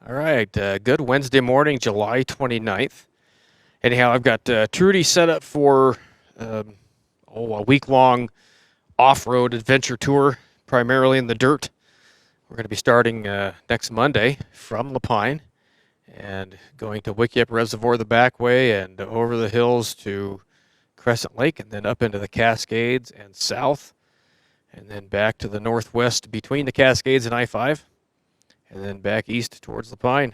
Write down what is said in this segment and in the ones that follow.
All right, good Wednesday morning, July 29th. Anyhow, I've got Trudy set up for a week-long off-road adventure tour, primarily in the dirt. We're going to be starting next Monday from Lapine and going to Wikiup Reservoir the back way and over the hills to Crescent Lake and then up into the Cascades and south and then back to the northwest between the Cascades and I-5 and then back east towards Lapine.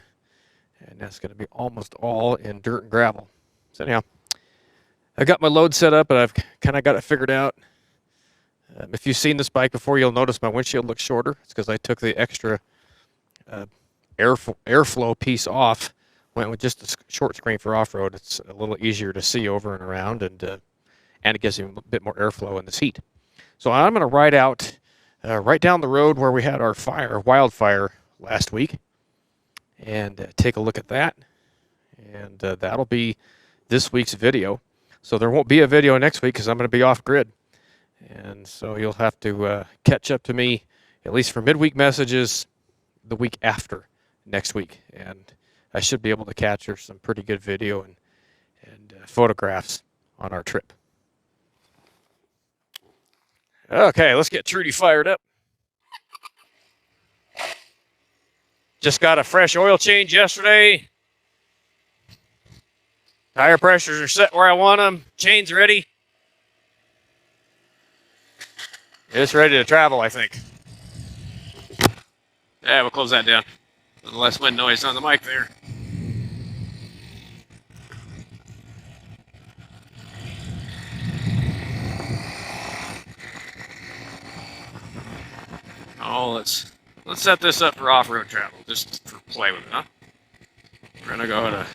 And that's going to be almost all in dirt and gravel. So anyhow, I got my load set up, and I've kind of got it figured out. If you've seen this bike before, you'll notice my windshield looks shorter. It's because I took the extra uh, airflow piece off, went with just a short screen for off-road. It's a little easier to see over and around, and it gives you a bit more airflow in this heat. So I'm going to ride out right down the road where we had our wildfire last week, and take a look at that. And that'll be this week's video. So there won't be a video next week because I'm going to be off grid. And so you'll have to catch up to me, at least for midweek messages, the week after next week. And I should be able to capture some pretty good video and photographs on our trip. Okay, let's get Trudy fired up. Just got a fresh oil change yesterday. Tire pressures are set where I want them. Chain's ready. It's ready to travel, I think. Yeah, we'll close that down. A little less wind noise on the mic there. Oh, let's set this up for off-road travel, just for play with it, huh? We're gonna go to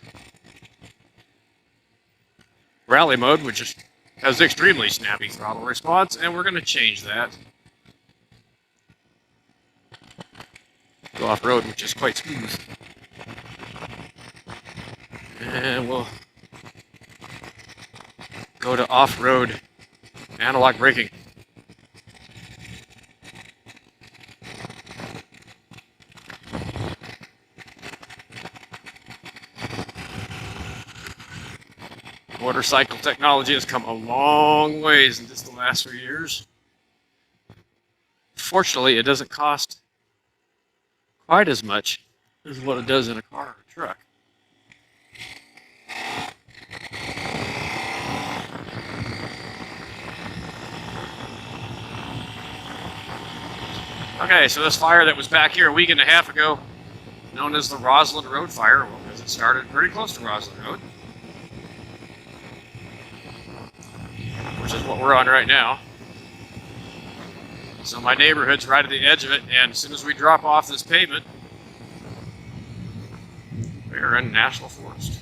rally mode, which has extremely snappy throttle response, and we're gonna change that. Go off-road, which is quite smooth. And we'll go to off-road analog braking. Motorcycle technology has come a long ways in just the last few years. Fortunately, it doesn't cost quite as much as what it does in a car or a truck. Okay, so this fire that was back here a week and a half ago, known as the Roslyn Road fire, well, because it started pretty close to Roslyn Road, which is what we're on right now. So my neighborhood's right at the edge of it, and as soon as we drop off this pavement, we're in National Forest.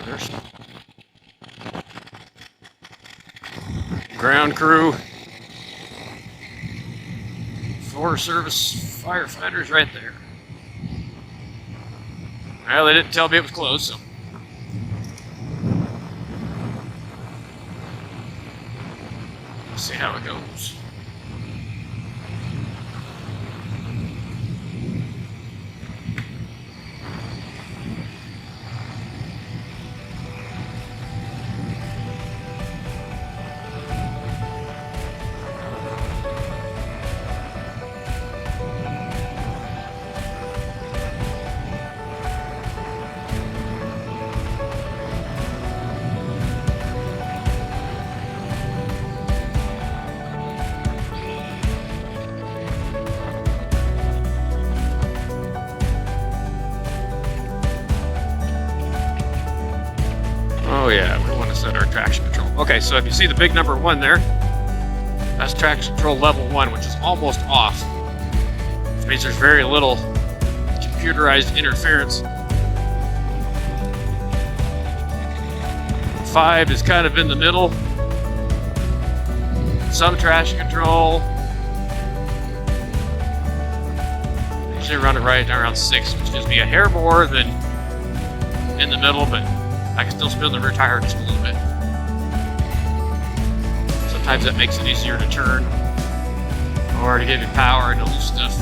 There's ground crew, Forest Service firefighters right there. Well, they didn't tell me it was closed, so. Let's see how it goes. Oh yeah, we want to set our traction control. Okay, so if you see the big number 1 there, that's traction control level 1, which is almost off. Which means there's very little computerized interference. 5 is kind of in the middle. Some traction control. I usually run it right around 6, which gives me a hair more than in the middle, but I can still spin the rear tire just a little bit. So Sometimes that makes it easier to turn or to give you power and to loose stuff.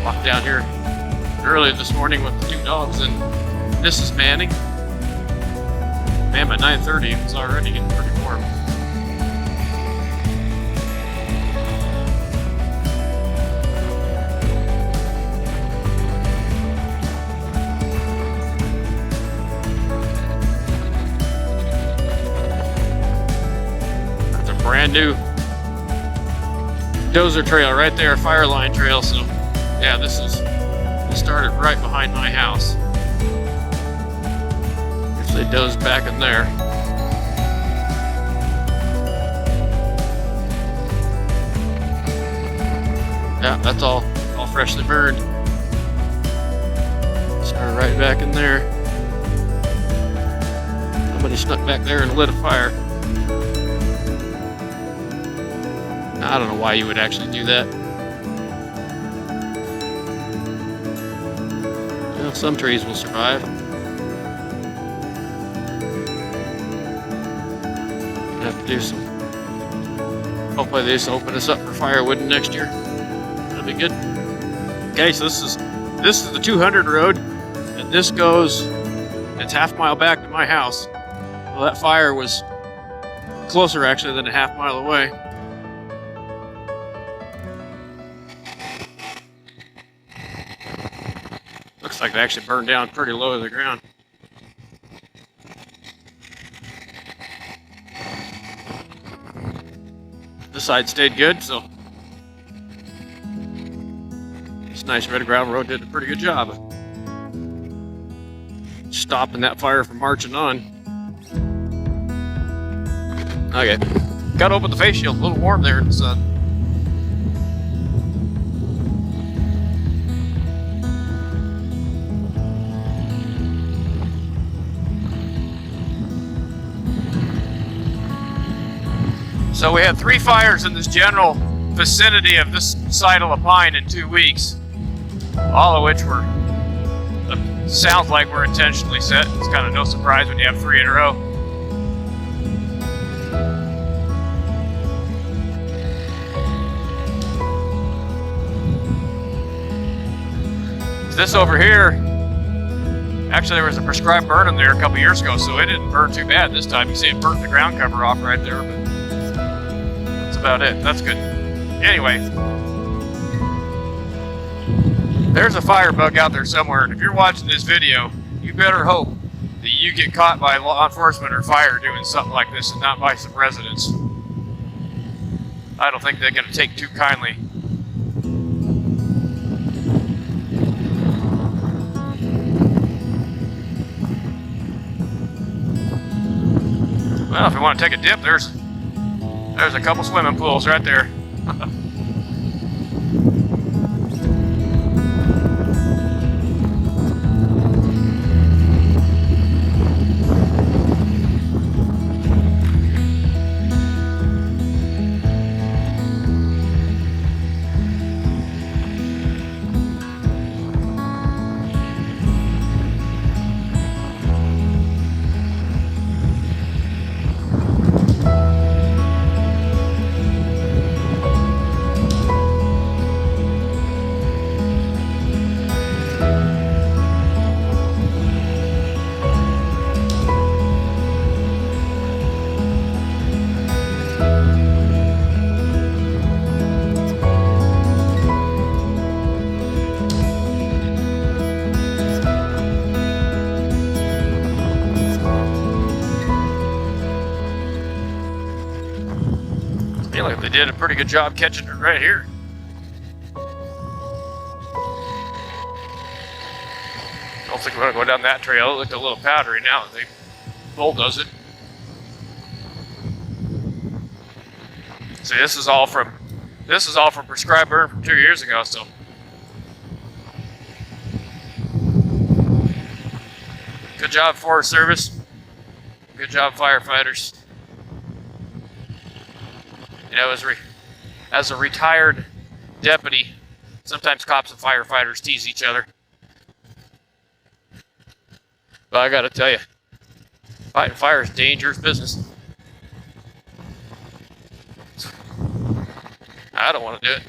Walked down here early this morning with the 2 dogs, and Mrs. Manning. Man, by 9:30 it was already getting pretty warm. That's a brand new dozer trail right there, fire line trail. So yeah, this started right behind my house. They dozed back in there. Yeah, that's all freshly burned. Started right back in there. Somebody snuck back there and lit a fire. Now, I don't know why you would actually do that. Well, some trees will survive. Have to do some. Hopefully they just open us up for firewood next year. That'll be good. Okay, so this is the 200 road, and this goes. It's half mile back to my house. Well, that fire was closer actually than a half mile away. Looks like they actually burned down pretty low to the ground. This side stayed good, so this nice red gravel road did a pretty good job of stopping that fire from marching on. Okay, got to open the face shield, a little warm there in the sun. So we had 3 fires in this general vicinity of this side of La Pine in 2 weeks, all of which were, sounds like were intentionally set. It's kind of no surprise when you have 3 in a row. This over here, actually there was a prescribed burn in there a couple years ago, so it didn't burn too bad this time. You see it burnt the ground cover off right there, but about it. That's good. Anyway, there's a firebug out there somewhere, and if you're watching this video, you better hope that you get caught by law enforcement or fire doing something like this and not by some residents. I don't think they're going to take too kindly. Well, if you want to take a dip, there's a couple swimming pools right there. I feel like they did a pretty good job catching it right here. Don't think we're going to go down that trail. It looked a little powdery now that they bulldoze it. See, this is all from prescribed burn from 2 years ago, so. Good job, Forest Service. Good job, firefighters. You know, as a retired deputy, sometimes cops and firefighters tease each other. But I gotta tell you, fighting fire is dangerous business. I don't want to do it.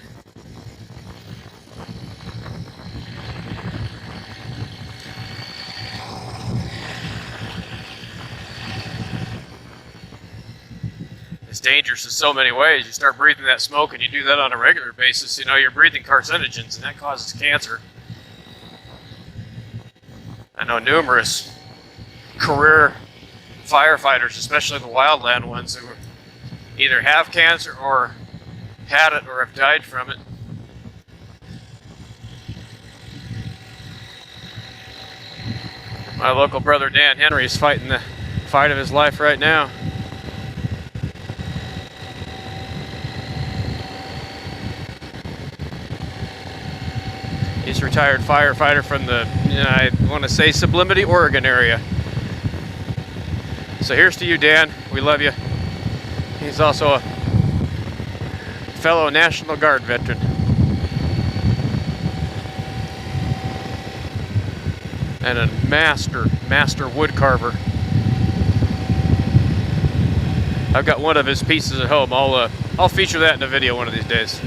It's dangerous in so many ways. You start breathing that smoke and you do that on a regular basis, you know, you're breathing carcinogens and that causes cancer. I know numerous career firefighters, especially the wildland ones, who either have cancer or had it or have died from it. My local brother Dan Henry is fighting the fight of his life right now. He's a retired firefighter from the, I want to say, Sublimity, Oregon area. So here's to you, Dan. We love you. He's also a fellow National Guard veteran. And a master wood carver. I've got one of his pieces at home. I'll feature that in a video one of these days.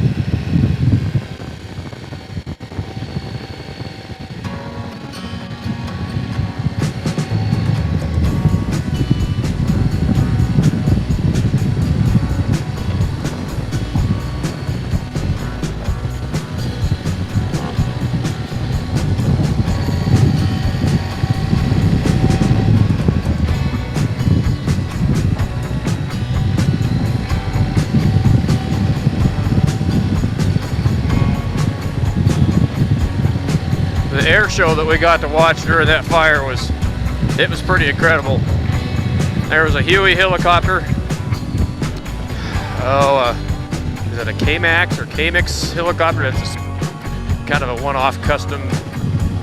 The air show that we got to watch during that fire was pretty incredible. There was a Huey helicopter. Is it a K-Max or K-Mix helicopter? It's just kind of a one-off custom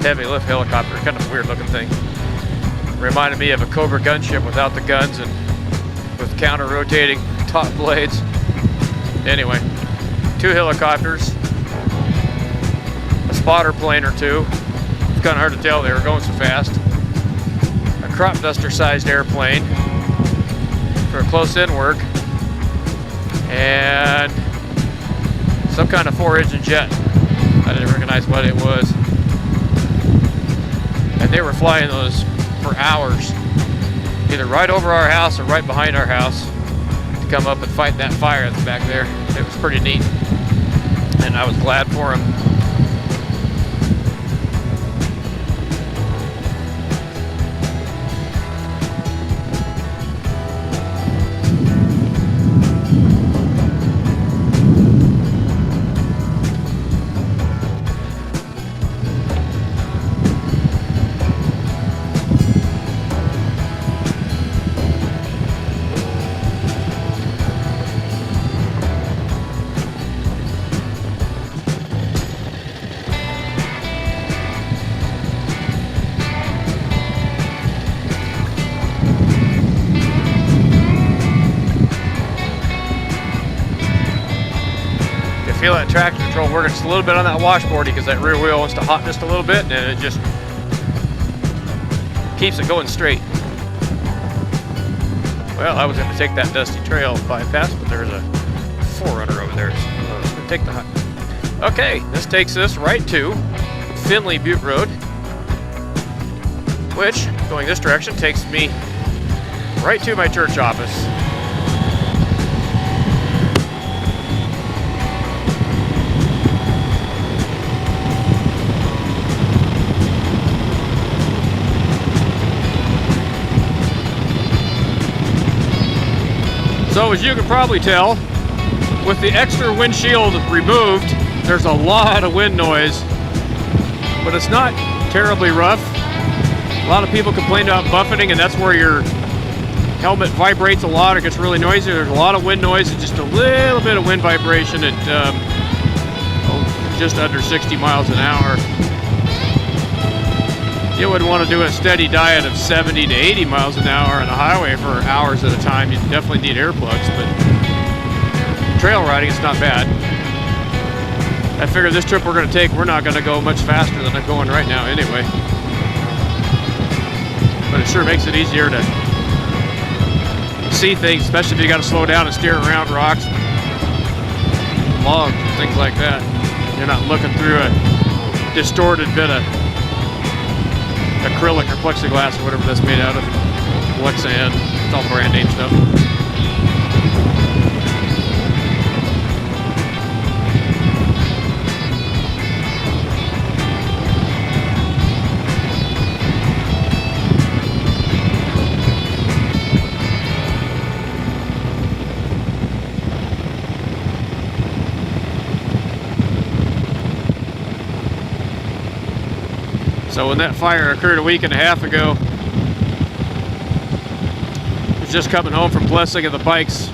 heavy lift helicopter, kind of a weird looking thing. Reminded me of a Cobra gunship without the guns and with counter-rotating top blades. Anyway, 2 helicopters, a spotter plane or 2. It's kind of hard to tell, they were going so fast. A crop duster sized airplane for close-in work, and some kind of 4-engine jet. I didn't recognize what it was. And they were flying those for hours, either right over our house or right behind our house, to come up and fight that fire that's back there. It was pretty neat, and I was glad for them. Feel that traction control working just a little bit on that washboard because that rear wheel wants to hop just a little bit, and it just keeps it going straight. Well, I was going to take that dusty trail bypass, but there's a 4Runner over there, so I'm going to take the high. Okay, this takes us right to Finley Butte Road, which, going this direction, takes me right to my church office. So as you can probably tell, with the extra windshield removed, there's a lot of wind noise, but it's not terribly rough. A lot of people complain about buffeting, and that's where your helmet vibrates a lot or gets really noisy. There's a lot of wind noise and just a little bit of wind vibration at just under 60 miles an hour. You would want to do a steady diet of 70 to 80 miles an hour on the highway for hours at a time. You definitely need earplugs, but trail riding, it's not bad. I figure this trip we're going to take, we're not going to go much faster than I'm going right now anyway. but it sure makes it easier to see things, especially if you got to slow down and steer around rocks, logs, things like that. You're not looking through a distorted bit of acrylic or plexiglass or whatever that's made out of. Lexan, it's all brand name stuff. So when that fire occurred a week and a half ago, I was just coming home from Blessing of the Bikes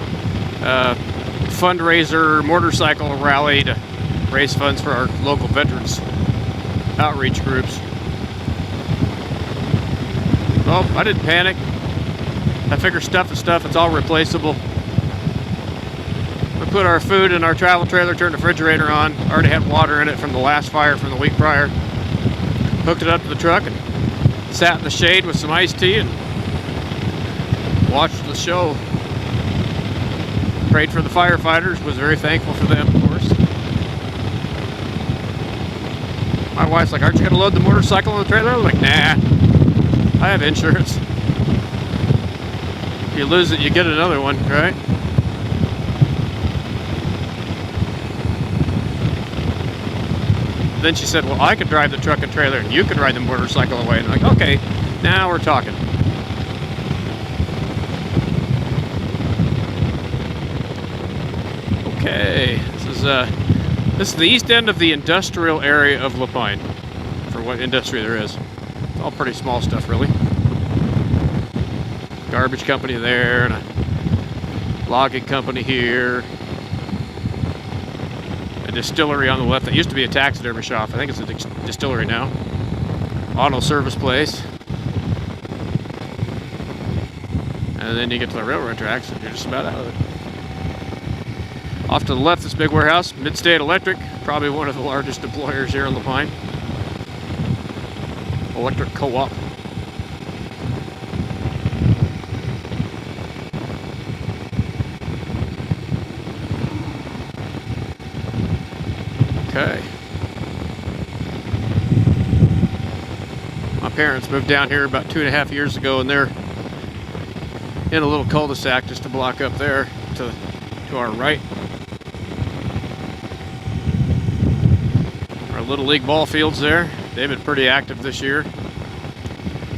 fundraiser motorcycle rally to raise funds for our local veterans outreach groups. Oh, I didn't panic. I figured stuff is stuff, it's all replaceable. We put our food in our travel trailer, turned the refrigerator on, already had water in it from the last fire from the week prior. Hooked it up to the truck and sat in the shade with some iced tea and watched the show. Prayed for the firefighters, was very thankful for them, of course. My wife's like, aren't you going to load the motorcycle in the trailer? I'm like, nah, I have insurance. If you lose it, you get another one, right? Then she said, well, I could drive the truck and trailer and you could ride the motorcycle away. And I'm like, okay, now we're talking. Okay, this is the east end of the industrial area of La Pine, for what industry there is. It's all pretty small stuff, really. Garbage company there, and a logging company here. A distillery on the left. That used to be a taxidermy shop. I think it's a distillery now. Auto service place. And then you get to the railroad tracks and you're just about out of it. Off to the left, this big warehouse, Midstate Electric, probably one of the largest employers here in La Pine. Electric Co-op. Okay. My parents moved down here about 2.5 years ago, and they're in a little cul-de-sac just a block up there to our right. Our Little League ball fields there. They've been pretty active this year.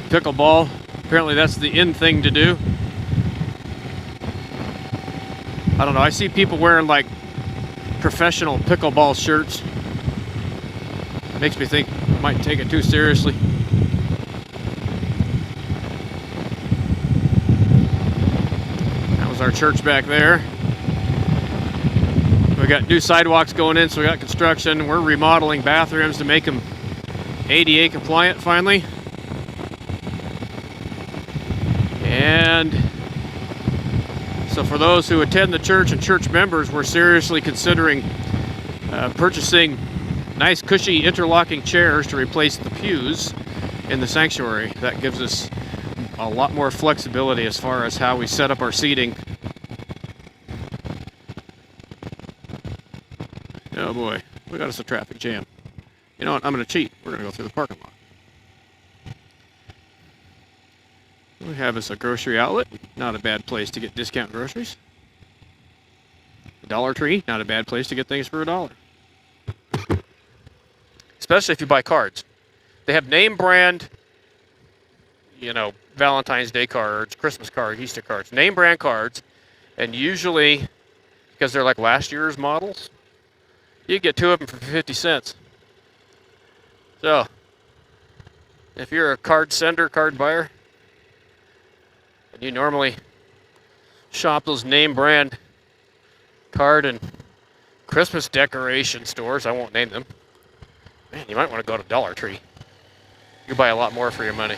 Pickleball, apparently that's the in thing to do. I don't know, I see people wearing like professional pickleball shirts. Makes me think I might take it too seriously. That was our church back there. We got new sidewalks going in, so we got construction. We're remodeling bathrooms to make them ADA compliant finally. And so for those who attend the church and church members, we're seriously considering purchasing nice cushy interlocking chairs to replace the pews in the sanctuary. That gives us a lot more flexibility as far as how we set up our seating. Oh boy, we got us a traffic jam. You know what, I'm going to cheat. We're going to go through the parking lot. We have us a grocery outlet. Not a bad place to get discount groceries. Dollar Tree, not a bad place to get things for $1. Especially if you buy cards. They have name brand, you know, Valentine's Day cards, Christmas cards, Easter cards, name brand cards, and usually, because they're like last year's models, you get 2 of them for 50 cents. So, if you're a card sender, card buyer, and you normally shop those name brand card and Christmas decoration stores, I won't name them, man, you might want to go to Dollar Tree. You buy a lot more for your money.